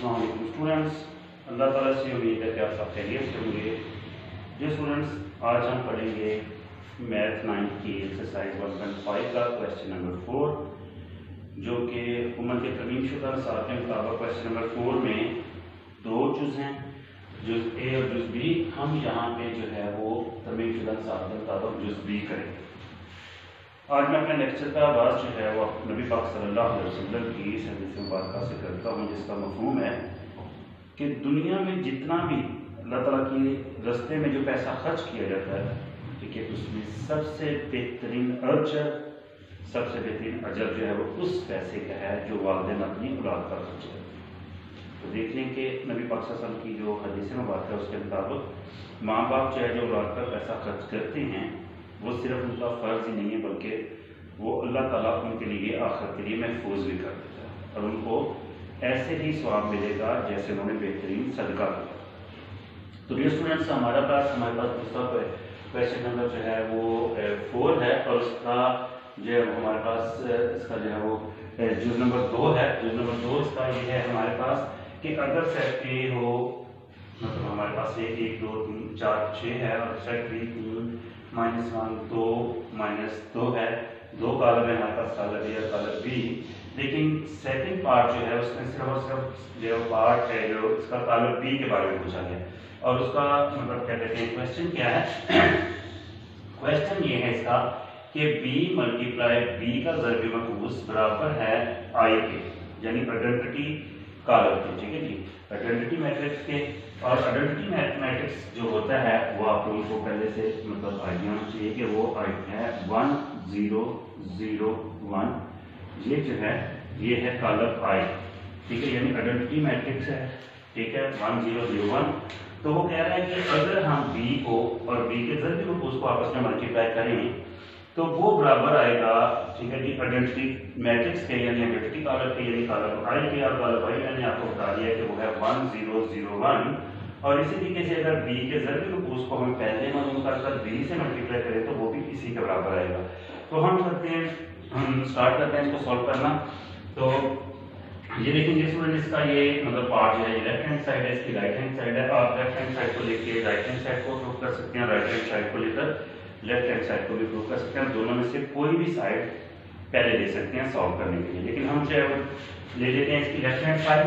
अस्सलाम वालेकुम स्टूडेंट्स, अल्लाह ताला से उम्मीद है कि आप सब खैरियत से होंगे। जी स्टूडेंट्स, आज हम पढ़ेंगे मैथ 9 की एक्सरसाइज 1.5 का क्वेश्चन नंबर 4, जो कि उम्मत तरमीम शुदा नसाब के मुताबिक क्वेश्चन नंबर 4 में दो जुज़ हैं, जुज़ ए और जुज़ बी। हम यहाँ पे जो है वो तरमीम शुदा नसाब के मुताबिक जुज़ बी करेंगे। आज मैं अपने लेक्चर का आगाज़ जो है वो नबी पाक सल्लल्लाहु अलैहि वसल्लम की इस हदीस मुबारका से करता हूँ, जिसका मफ़हूम है कि दुनिया में जितना भी अल्लाह ताला के रस्ते में जो पैसा खर्च किया जाता है, ठीक है, उसमें सबसे बेहतरीन अजर जो है वो उस पैसे का है जो वालिदैन अपनी औलाद पर खर्च करते। तो देख लें कि नबी पाक सल्लल्लाहु अलैहि वसल्लम की जो हदीस मुबारका है उसके मुताबिक माँ बाप जो है जो औलाद पर पैसा खर्च करते हैं वो सिर्फ उनका फ़र्ज़ ही नहीं है, बल्कि वो अल्लाह ताला उनके लिए आखिरत के लिए महफूज भी कर देता है और उनको ऐसे ही सवाब मिलेगा जैसे उन्होंने बेहतरीन सदका किया। तो डियर स्टूडेंट्स, हमारे पास दूसरा क्वेश्चन नंबर जो है वो 4 है और उसका जो है हमारे पास इसका जो है वो जुज़ नंबर 2 है। जुज़ नंबर 2 इसका ये है हमारे पास कि अगर सेट ए हो, मतलब हमारे पास 1 2 3 4 6 है और सेट बी 3 -1 2 -2 है, दो कॉलम है हमारे पास, कॉलम ए और कॉलम बी। लेकिन सेकंड पार्ट जो है उसमें सिर्फ और सिर्फ जो पार्ट है जो इसका कॉलम बी के बारे में पूछा गया और उसका मतलब क्या कहते हैं, क्वेश्चन क्या है क्वेश्चन ये है इसका कि b मल्टीप्लाई b का ज़र्ब मखूस बराबर है i के, यानी आइडेंटिटी कॉलम के, ठीक है जी, आइडेंटिटी मैट्रिक्स के। और आइडेंटिटी मैट्रिक्स जो होता है वो आप लोगों को पहले से मतलब आइडिया होना चाहिए कि वो है 1 0 0 1, ये जो है ये है कॉलम i, ठीक है, यानी आइडेंटिटी मैट्रिक्स है, ठीक है, 1 0 0 1। तो वो कह रहा है कि अगर हम b को और b के ज़र्ब मखूस को आपस में मल्टीप्लाई करें तो वो बराबर आएगा, ठीक है जी, आइडेंटिटी मैट्रिक्स के यानी आइडेंटिटी कॉलम के यानी कॉलम i के, और कॉलम i मैंने आपको बता दिया कि वो है 1 0 0 1। और इसी तरीके से अगर b के ज़र्ब मखूस को हम पहले मालूम कर b से मल्टीप्लाई करें तो वो भी इसी के बराबर आएगा। तो हम स्टार्ट करते हैं इसको सॉल्व करना। तो ये देखेंगे स्टूडेंट, इसका ये मतलब पार्ट जो है ये लेफ्ट हैंड साइड है, इसकी राइट हैंड साइड है। आप लेफ्ट हैंड साइड को लेके राइट हैंड साइड को प्रूव कर सकते हैं, राइट हैंड साइड को लेकर लेफ्ट हैंड साइड को भी प्रूव कर सकते हैं। दोनों में से कोई भी साइड पहले ले सकते हैं सॉल्व करने के लिए, लेकिन हम जो है ले लेते हैं इसकी लेफ्ट हैंड साइड।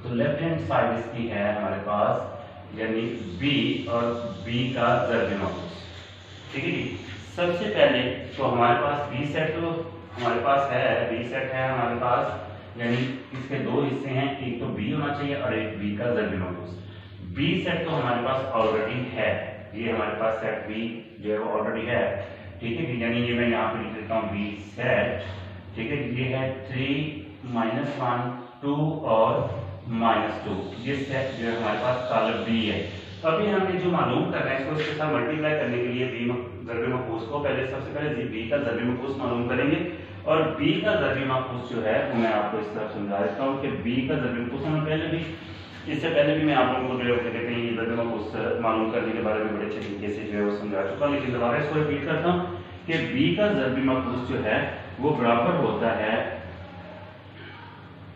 तो लेफ्ट हैंड साइड इसकी है हमारे पास यानी b और b का ज़र्ब मखूस, ठीक है जी। सबसे पहले तो हमारे पास b सेट तो हमारे पास है, b सेट है हमारे पास, यानी इसके दो हिस्से हैं, एक तो b होना चाहिए और एक b का ज़र्ब मखूस। b सेट तो हमारे पास ऑलरेडी है, ये हमारे पास सेट b जो है वो ऑलरेडी है, ठीक है, यानी ये मैं यहाँ पे लिख देता हूँ b सेट, ठीक है, ये है 3 -1 2 और -2, ये सेट जो है हमारे पास कॉलम b है। अभी हमने जो मालूम कर रहे हैं इसको इसके साथ मल्टीप्लाई करने के लिए b ज़र्ब मखूस को पहले सबसे पहले b का ज़र्ब मखूस मालूम करेंगे और b का ज़र्ब मखूस जो है वो मैं आपको इस तरह समझा देता हूँ कि b का ज़र्ब मखूस हमें इससे पहले भी मैं आप लोगों को जो है ये ज़र्ब मखूस मालूम करने के बारे में बड़े अच्छे तरीके से जो है वो समझा चुका, लेकिन दोबारा इसको रिपीट करता हूँ कि b का ज़र्ब मखूस जो है वो बराबर होता है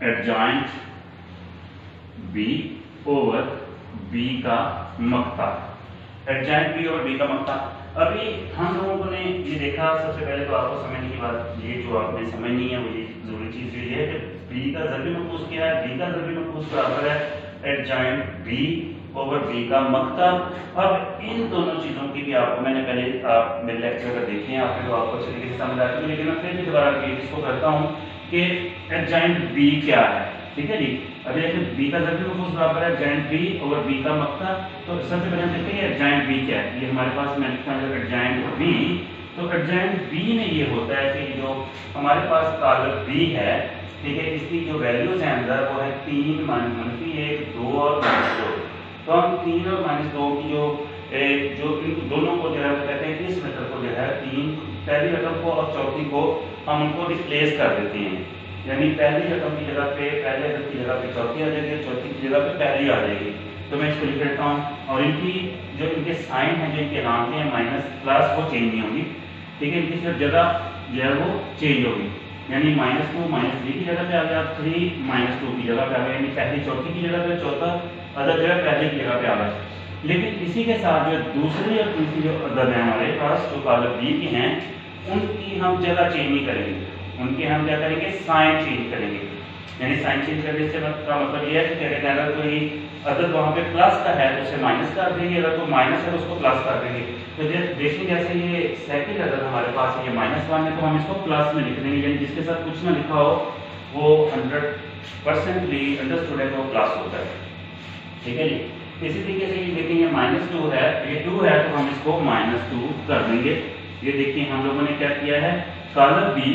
एडजॉइंट b ओवर b का मक्ता, एडजॉइंट b ओवर b का मक्ता। अभी हम लोगों ने ये देखा, सबसे पहले तो आपको समझने की बात ये जो आपने समझनी है वो ये जरूरी चीज ये है कि b का ज़र्ब मखूस क्या है, b का ज़र्ब मखूस बराबर है एडजॉइंट b ओवर b का मक्ता। अब इन दोनों चीजों की भी आपको मैंने पहले आप मेरे लेक्चर में देखे हैं, आपने तो आपको अच्छे तरीके से समझ आ चुकी है, लेकिन मैं फिर भी दोबारा इसको करता हूँ कि एडजॉइंट b क्या है, ठीक है जी। अभी देखिए b का ज़र्ब मखूस बराबर है एडजॉइंट b ओवर b का मक्ता। तो सबसे पहले हम देखते हैं एडजॉइंट b क्या है। ये हमारे पास मैं लिखता हूँ एडजॉइंट b, तो एडजॉइंट b में ये होता है कि जो हमारे पास कॉलम b है, ठीक है, इसकी जो वैल्यूज हैं अंदर वो है 3 -1 2 और -2। तो हम 3 और -2 की जो इन दोनों को जो है कहते हैं इस मेथड को जो है पहली रकम को और चौथी को हम उनको रिप्लेस कर देते हैं, यानी पहली रकम की जगह पे पहले अदद की जगह पे चौथी आ जाएगी, चौथी की जगह पे पहली आ जाएगी। तो मैं इसको लिख देता हूँ और इनकी जो इनके साइन है, जो इनके नाम के माइनस प्लस वो चेंज नहीं होगी, ठीक है, इनकी सिर्फ जगह जो है वो चेंज होगी। यानी -2 -3 की जगह पे आ गया, 3 -2 की जगह पे आ गया, यानी पहली चौथी की जगह पे चौथा अदद जो है पहले की जगह पे आ गया। लेकिन इसी के साथ जो दूसरी और तीसरी जो अदद है हमारे पास जो कॉलम बी की हैं, उनकी हम जगह चेंज नहीं करेंगे, उनकी हम क्या करेंगे, साइन चेंज करेंगे। यानी साइन चेंज करने से का मतलब ये है कि कहते हैं अगर कोई अदद वहाँ पे प्लस का है तो उसे माइनस कर देंगे, अगर कोई माइनस है तो उसको प्लस कर देंगे। तो देखिए जैसे ये सेकंड अदद हमारे पास है, ये -1 है, तो हम इसको प्लस में लिख देंगे, यानी जिसके साथ कुछ ना लिखा हो वो 100% अंडरस्टूड है, तो वो प्लस होता है। ठीक है जी। इसी तरीके से ये देखिए ये -2 है, ये 2 है, तो हम इसको -2 कर देंगे। ये देखिए हम लोगों ने क्या किया है, कॉलम बी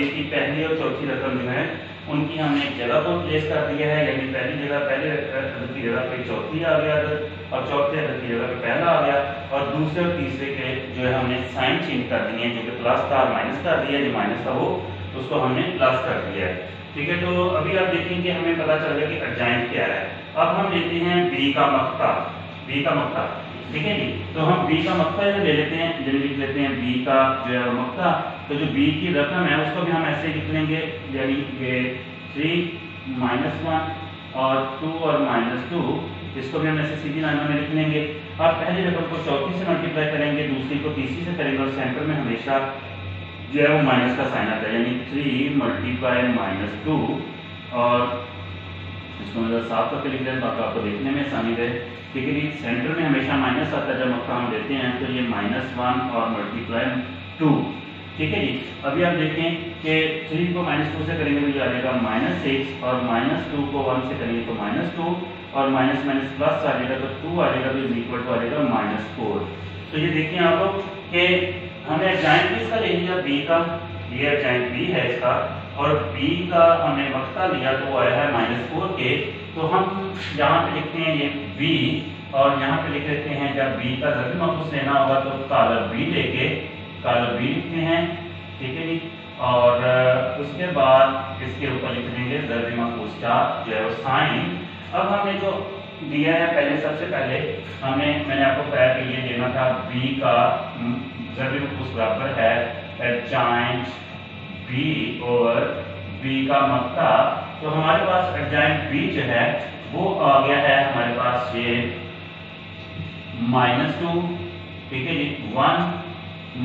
की पहली और चौथी रकम जो है उनकी हमने एक जगह पर प्लेस कर दिया है, यानी पहली जगह पहले अदद की जगह पे चौथी आ गया अदद और चौथे अदद की जगह पे पहला आ गया, और दूसरे और तीसरे के जो है हमने साइन चेंज कर दिए हैं, जो कि प्लस था माइनस कर दिया, जो माइनस था वो उसको हमने प्लस कर दिया है। ठीक है, तो अभी आप देखेंगे हमें पता चल गया कि एडजॉइंट क्या है। अब हम लेते हैं बी का मक्ता, ठीक है जी। तो हम बी का मक्ता ले लेते हैं, जल्दी लिख लेते हैं बी का जो है मक्ता। तो जो बी की रकम है उसको भी हम ऐसे लिख लेंगे, यानी ये 3 -1 और 2 और -2, इसको भी हम ऐसे सीधी लाइन में लिख लेंगे। अब पहली रकम को चौथी से मल्टीप्लाई करेंगे, दूसरी को तीसरी से करेंगे, और सेंटर में हमेशा जो है वो माइनस का साइन आता है, यानी 3 × -2, और इसको मतलब साफ करके लिख दें ताकि आपको देखने में आसानी रहे। ठीक है जी, सेंटर में हमेशा माइनस आता है जब मक्का हम देते हैं, तो ये -1 और × 2। ठीक है जी। अभी आप देखें कि 3 को -2 से करेंगे तो ये आ जाएगा -6, और -2 को 1 से करेंगे तो -2, और माइनस माइनस प्लस आ जाएगा तो 2 आ जाएगा, तो इक्वल टू आ जाएगा -4। तो ये देखिए आप लोग कि हमें एडजॉइंट किसका ले लिया, बी का, ये एडजॉइंट बी है इसका, और बी का हमने मक्ता लिया तो वो आया है -4 के। तो हम यहाँ पे लिखते हैं ये बी, और यहाँ पे लिख लेते हैं जब बी का ज़रूरी मखसूस लेना होगा तो कॉलम बी लेके कॉलम बी लिखते हैं। ठीक है जी, और उसके बाद इसके ऊपर लिख देंगे ज़रूरी मखसूस का जो है वो साइन। अब हमने जो दिया है पहले, सबसे पहले मैंने आपको बताया कि ये लेना था बी का ज़रूरी मखसूस बराबर है एडजॉइंट बी ओवर बी का मक्ता। तो हमारे पास एडजॉइंट बी जो है वो आ गया है हमारे पास ये -2, ठीक है जी, 1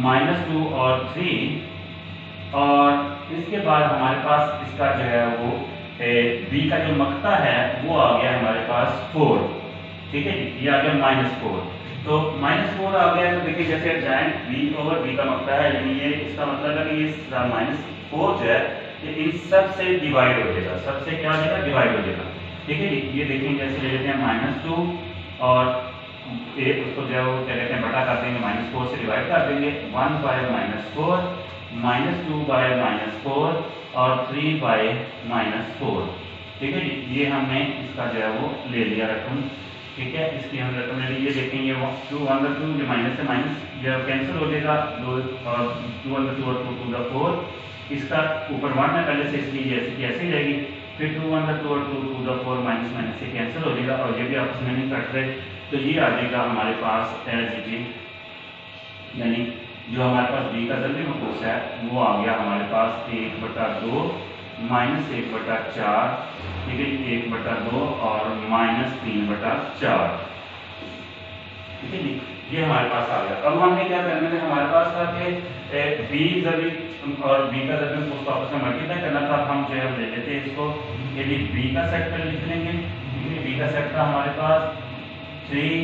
-2 और 3, और इसके बाद हमारे पास इसका जो है वो बी का जो मक्ता है वो आ गया हमारे पास 4। ठीक है जी, ये आ गया -4। तो -4 आ गया, तो देखिए जैसे एडजॉइंट बी ओवर बी का मक्ता है, यानी ये इसका मतलब है कि ये -4 जो है इन सब से डिवाइड हो जाएगा, सबसे क्या हो जाएगा, डिवाइड हो जाएगा। ठीक है जी, ये देखेंगे जैसे ले लेते हैं -2 और एक उसको जो है वो क्या कहते हैं बटा कर देंगे, -4 से डिवाइड कर देंगे, 1 बाय -4, -2 बाय -4 और 3 बाय -4। ठीक है जी, ये हमने इसका जो है वो ले लिया रकम। ठीक है, इसकी हम रकम ले ली, ये देखेंगे 2 × 2, ये माइनस से माइनस ये कैंसिल हो जाएगा, 2 और 2 × 2 और 2 × 4, इसका ऊपर 1 है पहले से, इसलिए ये ऐसी कैसे रहेगी, फिर 2 × 2 और 2 × 4 माइनस माइनस से कैंसिल हो जाएगा, और ये भी आपस में नहीं कट रहे, तो ये आ जाएगा हमारे पास एज इट इज, यानी जो हमारे पास बी का ज़रूरी मखसूस है वो आ गया हमारे पास 1/2 -1/4, ठीक है, 1/2 और -3/4। ठीक है जी, ये हमारे पास आ गया। अब हमने क्या करना है, हमारे पास था कि बी ज़रूरी और बी का ज़रूरी मखसूस आपस में मल्टीप्लाई करना था। हम जो है ले लेते हैं इसको, यदि बी का सेक्टर लिख लेंगे, बी का सेक्टर हमारे पास 3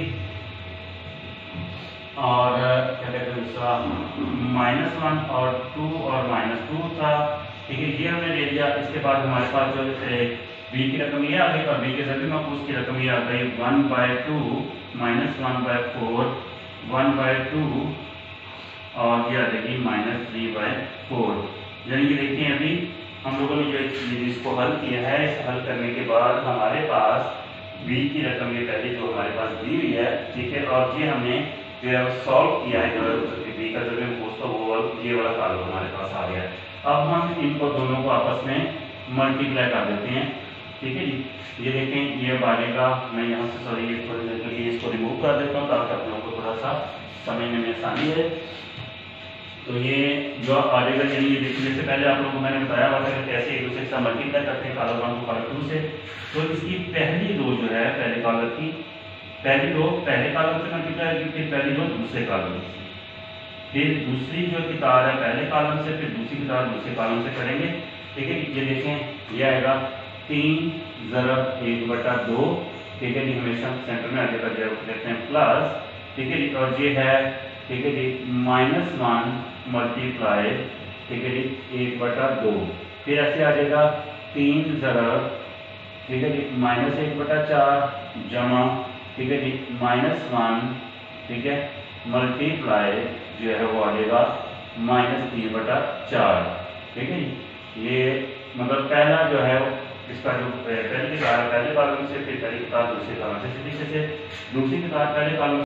और क्या कहते हैं दूसरा -1 और 2 और -2 था। ठीक है, ये हमने ले लिया। इसके बाद हमारे पास जो बी की रकम ये आ गई, और बी के ज़रूरी मखसूस की रकम ये आ गई 1/2 -1/4 1/2 और ये आ जाएगी -3/4। यानी कि देखिए अभी हम लोगों ने जो इसको हल किया है, इस हल करने के बाद हमारे पास बी की रकम ये पहले जो हमारे पास दी हुई है, ठीक है, और ये हमने जो है सॉल्व किया है, जो बी का ज़रूरी मखसूस था वो ये वाला कॉलम हमारे पास आ गया। अब हम इनको दोनों को आपस में मल्टीप्लाई कर देते हैं। ठीक है जी, ये देखें ये बढ़ेगा, मैं यहाँ से सॉरी ये थोड़ी देर के लिए इसको रिमूव कर देता हूँ ताकि आप लोगों को थोड़ा सा समझने में आसानी है। तो ये जो आ जाएगा, यानी ये देखने से पहले आप लोगों को मैंने बताया हुआ था कि कैसे एक दूसरे के साथ मल्टीप्लाई करते हैं कॉलम 1 को कॉलम 2 से। तो इसकी पहली रो जो है पहले कॉलम की, पहली रो पहले कॉलम से मल्टीप्लाई होगी, फिर पहली रो दूसरे कॉलम से, फिर दूसरी जो किताब है पहले कॉलम से, फिर दूसरी किताब दूसरे कॉलम से करेंगे। ठीक है, ये देखें ये आएगा 3 ज़रब 1/2। ठीक है जी, हमेशा सेंटर में आगे का जो देखते हैं प्लस। ठीक है जी, और ये है ठीक है जी -1 मल्टीप्लाई ठीक है जी 1/2। फिर ऐसे आ जाएगा 3 ज़रब ठीक है जी -1/4 जमा ठीक है जी -1 ठीक है मल्टीप्लाई जो है वो आ जाएगा -3/4। ठीक है जी, ये मतलब पहला जो है इसका जो पहली किताब पहले कॉलम से, फिर पहली किताब दूसरे कॉलम से, इसी तरीके से दूसरी किताब पहले कॉलम